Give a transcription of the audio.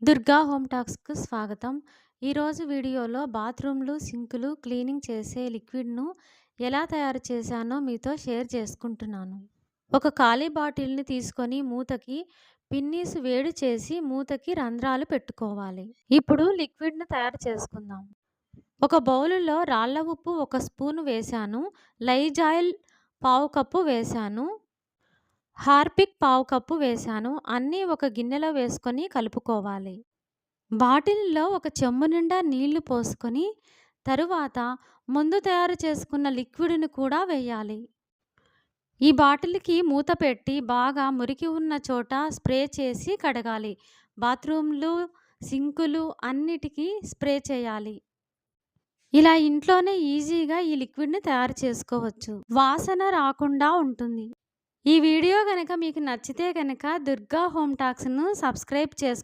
Durga home టాక్స్‌కు స్వాగతం. ఈరోజు వీడియోలో బాత్రూమ్‌లు, సింకులు క్లీనింగ్ చేసే లిక్విడ్‌ను ఎలా తయారు చేశానో మీతో షేర్ చేసుకుంటున్నాను. ఒక ఖాళీ బాటిల్‌ని తీసుకొని మూతకి పిన్నీస్ వేడి చేసి మూతకి రంధ్రాలు పెట్టుకోవాలి. ఇప్పుడు లిక్విడ్‌ని తయారు చేసుకుందాం. ఒక బౌలులో రాళ్ళ ఉప్పు 1 స్పూను వేశాను. లైజాయిల్ పావు కప్పు వేశాను. హార్పిక్ పావు కప్పు వేశాను. అన్నీ ఒక గిన్నెలో వేసుకొని కలుపుకోవాలి. బాటిల్‌లో ఒక చెంబు నిండా నీళ్లు పోసుకొని, తరువాత ముందు తయారు చేసుకున్న లిక్విడ్‌ని కూడా వేయాలి. ఈ బాటిల్‌కి మూత పెట్టి బాగా మురికి ఉన్న చోట స్ప్రే చేసి కడగాలి. బాత్రూమ్‌లు, సింకులు అన్నిటికీ స్ప్రే చేయాలి. ఇలా ఇంట్లోనే ఈజీగా ఈ లిక్విడ్‌ని తయారు చేసుకోవచ్చు. వాసన రాకుండా ఉంటుంది. ఈ వీడియో గనక మీకు నచ్చితే గనక దుర్గా హోమ్ టాక్స్‌ను సబ్స్క్రైబ్ చేసుకోండి.